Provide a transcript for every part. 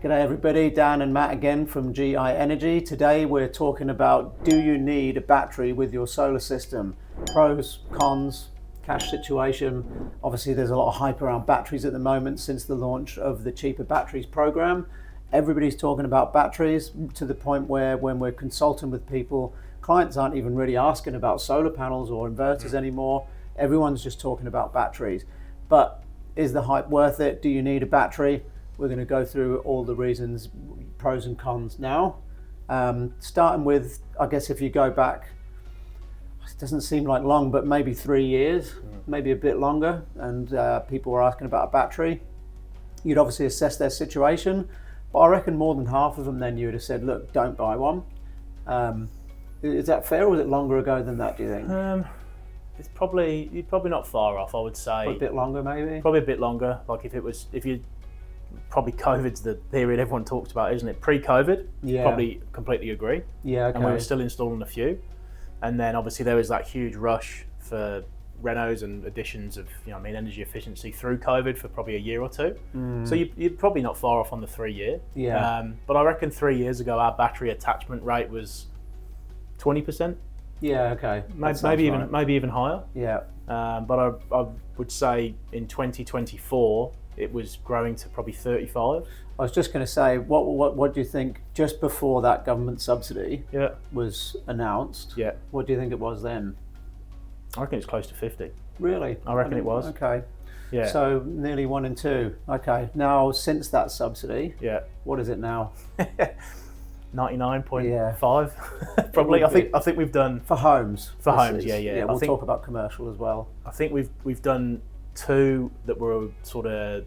G'day everybody, Dan and Matt again from GI Energy. Today we're talking about, do you need a battery with your solar system? Pros, cons, cash situation. Obviously there's a lot of hype around batteries at the moment since the launch of the Cheaper Batteries program. Everybody's talking about batteries to the point where when we're consulting with people, clients aren't even really asking about solar panels or inverters anymore. Everyone's just talking about batteries. But is the hype worth it? Do you need a battery? We're going to go through all the reasons, pros and cons now. Starting with, I guess if you go back, it doesn't seem like long, but maybe 3 years, maybe a bit longer, and people were asking about a battery. You'd obviously assess their situation, but I reckon more than half of them then you would have said, look, don't buy one. Is that fair, or was it longer ago than that, do you think? You're probably not far off, I would say. A bit longer, maybe? Probably a bit longer. Like probably COVID's the period everyone talks about, isn't it? Pre-COVID, Yeah. Probably completely agree. Yeah, okay. And we were still installing a few. And then obviously there was that huge rush for renos and additions of, energy efficiency through COVID for probably a year or two. So you're probably not far off on the 3 year. Yeah. But I reckon 3 years ago, our battery attachment rate was 20%. Yeah, okay. Maybe even higher. Yeah. But I would say in 2024, it was growing to probably 35. I was just going to say, what do you think just before that government subsidy was announced? Yeah. What do you think it was then? I reckon it's close to 50. Really? I reckon it was. Okay. Yeah. So nearly 1 in 2. Okay. Now, since that subsidy, Yeah. what is it now? 99.5 probably. I think we've done For homes. for This homes. is- Yeah. We'll talk about commercial as well. I think we've done 2 that were sort of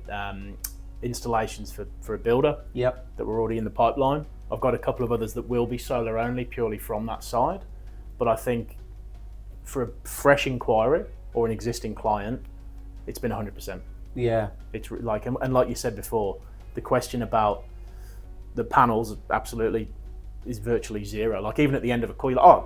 installations for a builder Yep. that were already in the pipeline. I've got a couple of others that will be solar only, purely from that side. But I think for a fresh inquiry or an existing client, it's been 100%. Yeah. It's like, and like you said before, the question about the panels absolutely is virtually zero. Like even at the end of a call, you're like,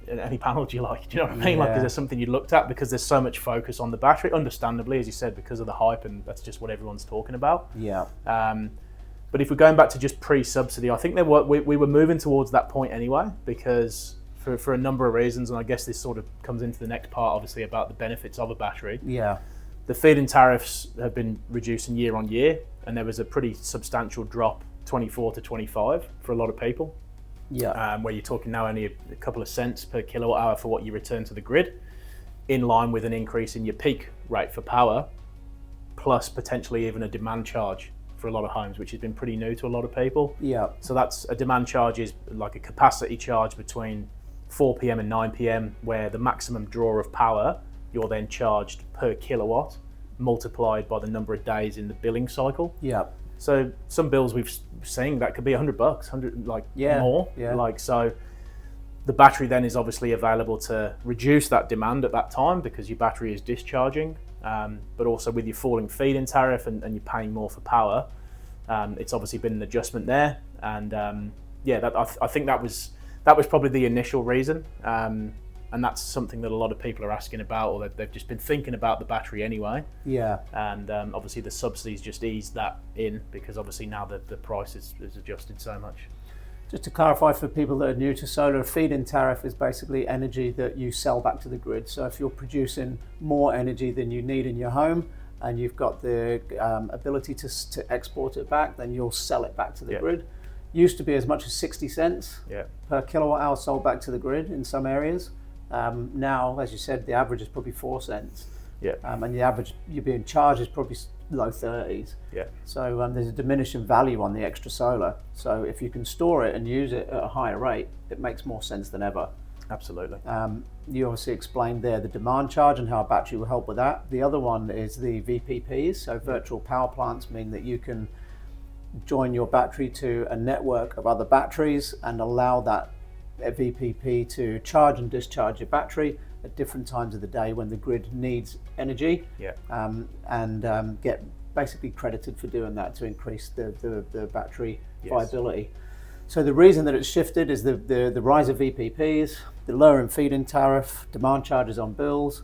any panel do you like? Do you know what I mean? Like, is there something you looked at? Because there's so much focus on the battery, understandably, as you said, because of the hype, and that's just what everyone's talking about. Yeah. But if we're going back to just pre-subsidy, I think we were moving towards that point anyway, because for a number of reasons, and I guess this sort of comes into the next part, obviously, about the benefits of a battery. Yeah. The feed-in tariffs have been reducing year on year, and there was a pretty substantial drop 24 to 25 for a lot of people. Yeah. Where you're talking now only a couple of cents per kilowatt hour for what you return to the grid, in line with an increase in your peak rate for power, plus potentially even a demand charge for a lot of homes, which has been pretty new to a lot of people. Yeah. So that's a demand charge is like a capacity charge between 4 p.m. and 9 p.m, where the maximum draw of power, you're then charged per kilowatt, multiplied by the number of days in the billing cycle. Yeah. So some bills we've seen that could be $100, 100 more. Yeah. Like, so the battery then is obviously available to reduce that demand at that time because your battery is discharging. But also with your falling feed-in tariff and you're paying more for power, it's obviously been an adjustment there. And I think that was probably the initial reason. And that's something that a lot of people are asking about, or they've just been thinking about the battery anyway. Yeah. And obviously the subsidies just eased that in, because obviously now the price is adjusted so much. Just to clarify for people that are new to solar, a feed-in tariff is basically energy that you sell back to the grid. So if you're producing more energy than you need in your home, and you've got the ability to export it back, then you'll sell it back to the grid. Used to be as much as 60 cents per kilowatt hour sold back to the grid in some areas. Now, as you said, the average is probably 4 cents. Yeah. And the average you're being charged is probably low 30s. Yeah. So there's a diminishing value on the extra solar. So if you can store it and use it at a higher rate, it makes more sense than ever. Absolutely. You obviously explained there the demand charge and how a battery will help with that. The other one is the VPPs. So virtual power plants mean that you can join your battery to a network of other batteries and allow that VPP to charge and discharge your battery at different times of the day when the grid needs energy. Yeah. And get basically credited for doing that to increase the battery viability. So the reason that it's shifted is the rise of VPPs, the lower in feed-in tariff, demand charges on bills.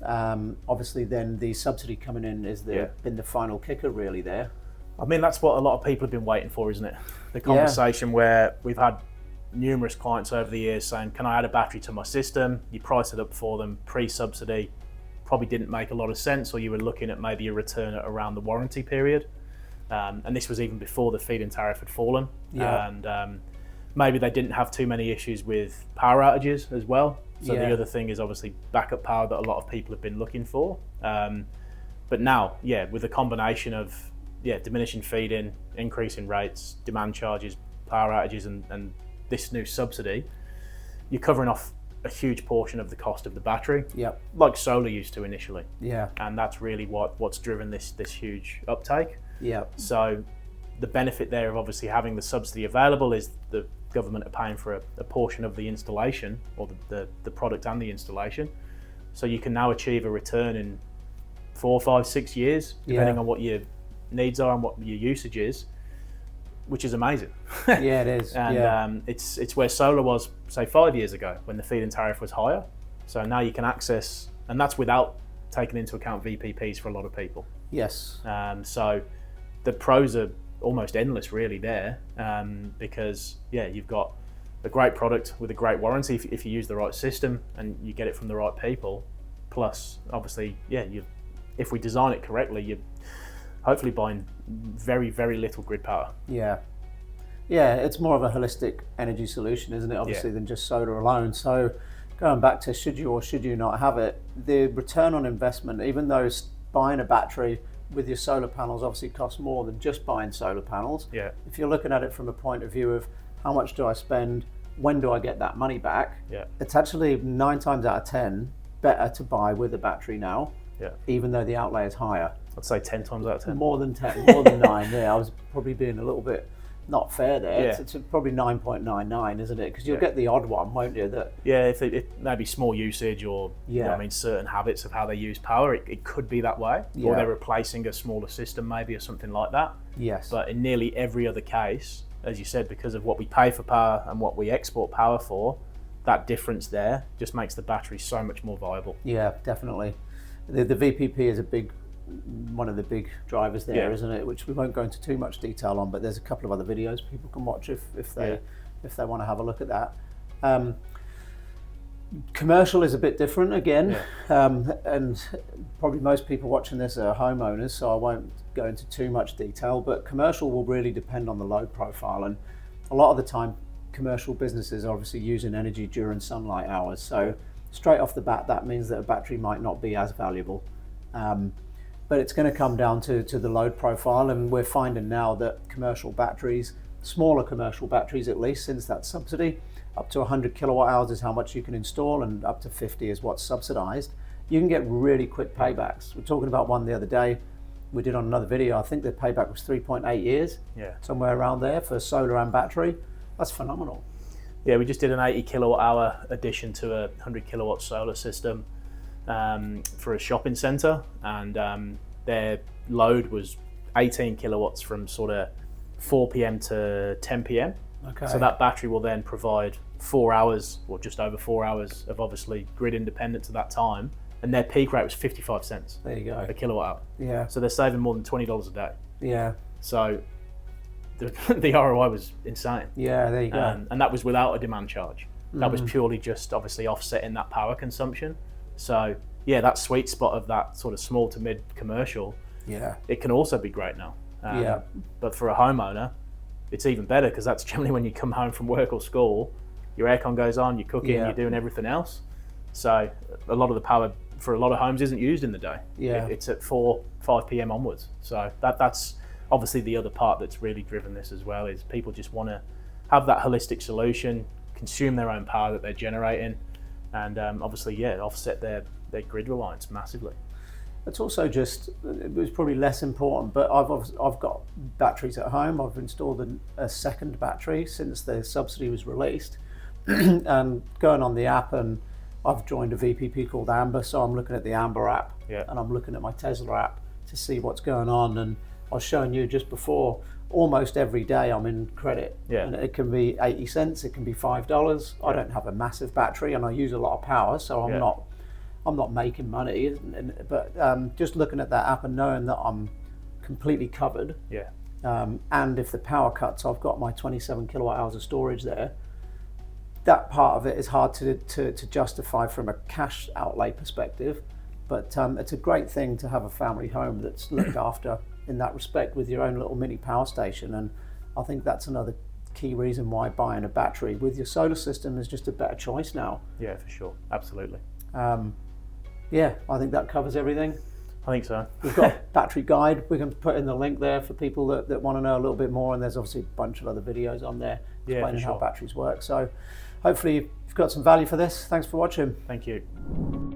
Obviously then the subsidy coming in is been the final kicker really there. I mean, that's what a lot of people have been waiting for, isn't it? The conversation where we've had numerous clients over the years saying, can I add a battery to my system? You price it up for them pre-subsidy, probably didn't make a lot of sense, or you were looking at maybe a return at around the warranty period. And this was even before the feed-in tariff had fallen. And maybe they didn't have too many issues with power outages as well. So the other thing is obviously backup power that a lot of people have been looking for. But now, with a combination of diminishing feed-in, increasing rates, demand charges, power outages, and this new subsidy, you're covering off a huge portion of the cost of the battery, like solar used to initially. And that's really what's driven this huge uptake. So the benefit there of obviously having the subsidy available is the government are paying for a portion of the installation, or the product and the installation. So you can now achieve a return in 4, 5, 6 years, depending on what your needs are and what your usage is, which is amazing. It is. And it's where solar was, say, 5 years ago when the feed-in tariff was higher. So now you can access, and that's without taking into account VPPs for a lot of people. So the pros are almost endless really there, because you've got a great product with a great warranty if you use the right system and you get it from the right people. Plus, obviously, if we design it correctly, you're hopefully buying very, very little grid power. It's more of a holistic energy solution, isn't it, obviously, than just solar alone. So going back to should you or should you not have it, the return on investment, even though buying a battery with your solar panels obviously costs more than just buying solar panels. If you're looking at it from a point of view of how much do I spend, when do I get that money back, it's actually 9 times out of 10 better to buy with a battery now, even though the outlay is higher. I'd say 10 times out of 10. More than 10, more than 9. I was probably being a little bit not fair there. It's probably 9.99, isn't it? Because you'll get the odd one, won't you? If it maybe small usage or certain habits of how they use power, it could be that way. Or they're replacing a smaller system maybe or something like that. But in nearly every other case, as you said, because of what we pay for power and what we export power for, that difference there just makes the battery so much more viable. Definitely. The VPP is one of the big drivers there, isn't it? Which we won't go into too much detail on, but there's a couple of other videos people can watch if they want to have a look at that. Commercial is a bit different again, and probably most people watching this are homeowners, so I won't go into too much detail, but commercial will really depend on the load profile, and a lot of the time commercial businesses are obviously using energy during sunlight hours, so straight off the bat that means that a battery might not be as valuable. But it's going to come down to the load profile, and we're finding now that commercial batteries, smaller commercial batteries at least, since that subsidy, up to 100 kilowatt hours is how much you can install, and up to 50 is what's subsidized. You can get really quick paybacks. We're talking about one the other day we did on another video. I think the payback was 3.8 years, somewhere around there for solar and battery. That's phenomenal. We just did an 80 kilowatt hour addition to a 100 kilowatt solar system for a shopping centre, and their load was 18 kilowatts from sort of 4 p.m. to 10 p.m. So that battery will then provide 4 hours, or just over 4 hours of obviously grid independence at that time, and their peak rate was 55 cents a kilowatt hour. So they're saving more than $20 a day. So the ROI was insane. There you go. And that was without a demand charge. That was purely just obviously offsetting that power consumption. So that sweet spot of that sort of small to mid commercial, it can also be great now. But for a homeowner, it's even better, because that's generally when you come home from work or school, your aircon goes on, you're cooking, you're doing everything else. So a lot of the power for a lot of homes isn't used in the day. It's at 4, 5 p.m. onwards. So that's obviously the other part that's really driven this as well, is people just want to have that holistic solution, consume their own power that they're generating, and obviously offset their grid reliance massively. It's also just, it was probably less important, but I've got batteries at home. I've installed a second battery since the subsidy was released, and going on the app, and I've joined a VPP called Amber, so I'm looking at the Amber app, and I'm looking at my Tesla app to see what's going on. And I was showing you just before, almost every day I'm in credit, and it can be 80 cents, it can be $5. I don't have a massive battery, and I use a lot of power, so I'm not making money, but just looking at that app and knowing that I'm completely covered, and if the power cuts, I've got my 27 kilowatt hours of storage there. That part of it is hard to justify from a cash outlay perspective, but it's a great thing to have a family home that's looked after in that respect with your own little mini power station. And I think that's another key reason why buying a battery with your solar system is just a better choice now. Yeah, for sure, absolutely. Yeah, I think that covers everything. I think so. We've got a battery guide. We can put in the link there for people that want to know a little bit more, and there's obviously a bunch of other videos on there explaining how batteries work. So hopefully you've got some value for this. Thanks for watching. Thank you.